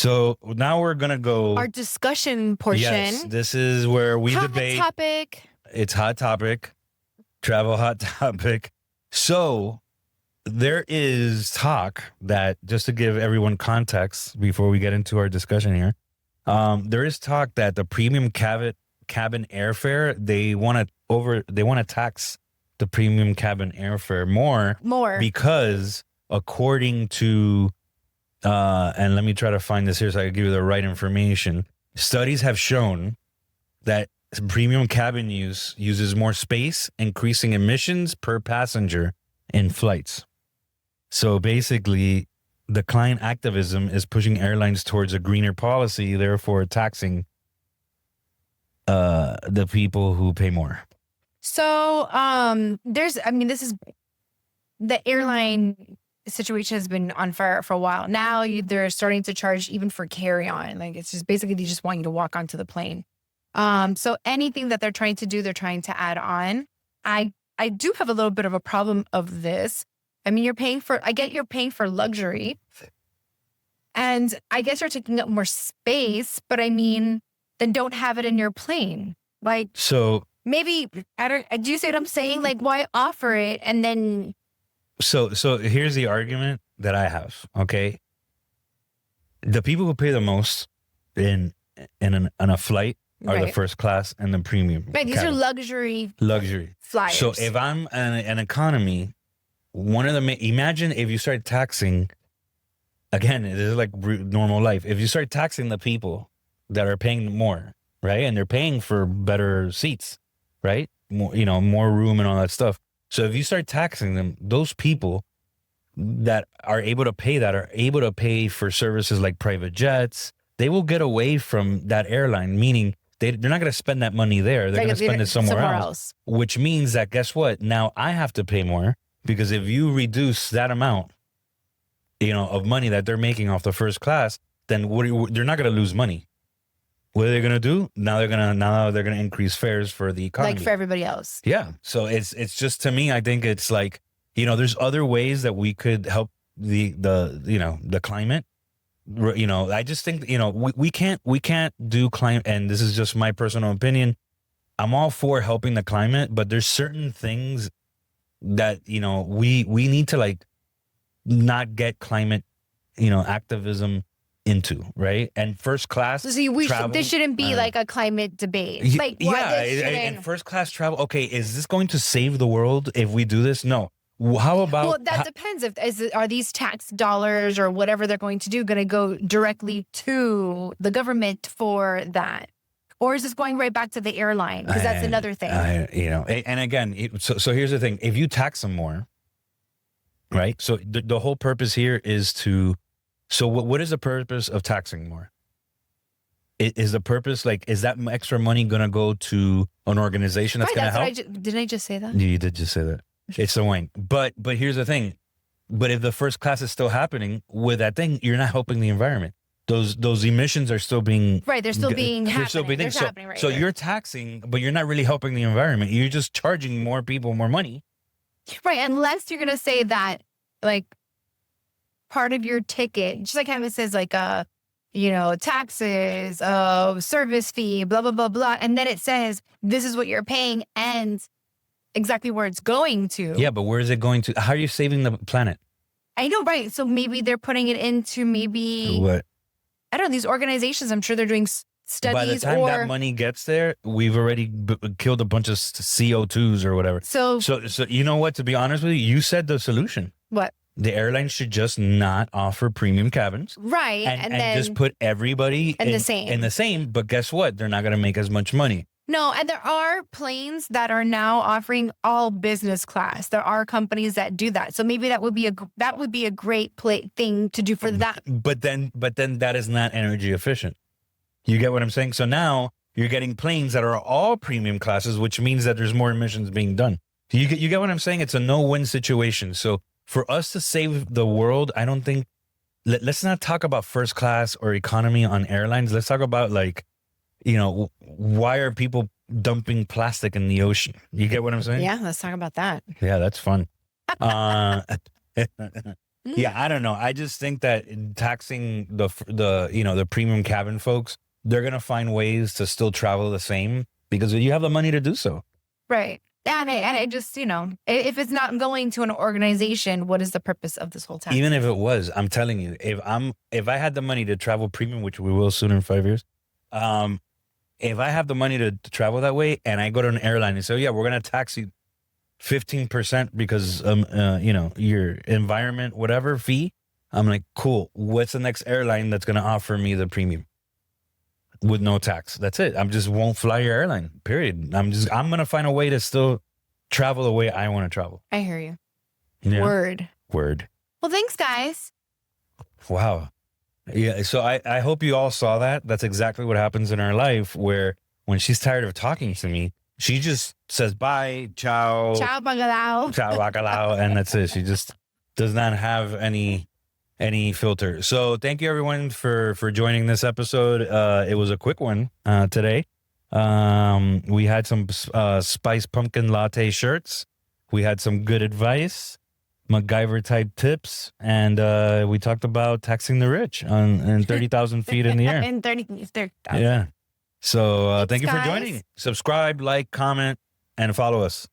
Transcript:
So now we're going to go. Our discussion portion. Yes, this is where we debate. Hot topic. It's hot topic. Travel hot topic. So there is talk that, just to give everyone context before we get into our discussion here, there is talk that the premium cabin airfare, they want to tax the premium cabin airfare more because according to and let me try to find this here so I can give you the right information. Studies have shown that premium cabin use uses more space, increasing emissions per passenger in flights. So basically, the client activism is pushing airlines towards a greener policy, therefore taxing the people who pay more. So this is the airline situation has been on fire for a while. Now they're starting to charge even for carry-on. Like, it's just basically they just want you to walk onto the plane. So anything that they're trying to do, they're trying to add on. I do have a little bit of a problem of this. I mean, you're paying for luxury, and I guess you're taking up more space, but I mean, then don't have it in your plane. Like, so maybe, do you see what I'm saying? Like, why offer it and then... So here's the argument that I have, okay? The people who pay the most in a flight are the first class and the premium. Right, these are luxury flyers. So if I'm an economy, imagine if you start taxing, again, it is like normal life. If you start taxing the people that are paying more, right? And they're paying for better seats, right? More room and all that stuff. So if you start taxing them, those people that are able to pay for services like private jets, they will get away from that airline, meaning they're not going to spend that money there. They're going to spend it somewhere else. Which means that, guess what? Now I have to pay more, because if you reduce that amount, of money that they're making off the first class, then they're not going to lose money. What are they going to do? Now they're going to increase fares for the economy. Like for everybody else. Yeah. So it's just, to me, I think it's like, there's other ways that we could help the climate. I just think, we can't do climate. And this is just my personal opinion. I'm all for helping the climate, but there's certain things that, we need to, like, not get climate, activism into, right? And first class travel, this shouldn't be like a climate debate. And first class travel. Okay, is this going to save the world if we do this? No. How about? Well, that depends. Are these tax dollars or whatever they're going to do going to go directly to the government for that, or is this going right back to the airline? Because that's another thing. And again, so here's the thing: if you tax them more, right? So the whole purpose here is to. So what is the purpose of taxing more? Is the purpose, like, is that extra money going to go to an organization that's going to help? Didn't I just say that? You did just say that. It's the wing. But here's the thing. But if the first class is still happening with that thing, you're not helping the environment. Those emissions are still being... Right, they're still being happening. So you're taxing, but you're not really helping the environment. You're just charging more people more money. Right, unless you're going to say that, like, part of your ticket, just like how it says, like, taxes, service fee, blah, blah, blah, blah. And then it says, this is what you're paying and exactly where it's going to. Yeah, but where is it going to? How are you saving the planet? I know, right? So maybe they're putting it into What? I don't know, these organizations, I'm sure they're doing studies. By the time that money gets there, we've already killed a bunch of CO2s or whatever. So you know what? To be honest with you said the solution. What? The airlines should just not offer premium cabins. Right. And then just put everybody in the same. But guess what? They're not going to make as much money. No, and there are planes that are now offering all business class. There are companies that do that. So maybe that would be a great thing to do for that. But then that is not energy efficient. You get what I'm saying? So now you're getting planes that are all premium classes, which means that there's more emissions being done. You get what I'm saying? It's a no-win situation. So for us to save the world, I don't think, let's not talk about first class or economy on airlines. Let's talk about, like, why are people dumping plastic in the ocean? You get what I'm saying? Yeah, let's talk about that. Yeah, that's fun. Yeah, I don't know. I just think that taxing the premium cabin folks, they're gonna find ways to still travel the same because you have the money to do so. Right. And it just, if it's not going to an organization, what is the purpose of this whole tax? Even if it was, I'm telling you, if I had the money to travel premium, which we will soon in 5 years, if I have the money to travel that way and I go to an airline and say, yeah, we're gonna tax you 15% because your environment, whatever fee, I'm like, cool. What's the next airline that's gonna offer me the premium with no tax? That's it. I'm just won't fly your airline. Period. I'm gonna find a way to still travel the way I want to travel. I hear you. Yeah. Word. Well, thanks, guys. Wow. Yeah. So I hope you all saw that. That's exactly what happens in our life, where when she's tired of talking to me, she just says bye, ciao, Ciao, bacalao. ciao, bacalao, and that's it. She just does not have any filter. So thank you everyone for joining this episode. It was a quick one today. We had some spice pumpkin latte shirts. We had some good advice, MacGyver type tips, and we talked about taxing the rich and 30,000 feet in the air. And 30,000. Yeah. So Thanks, thank you for guys. joining. Subscribe, like, comment, and follow us.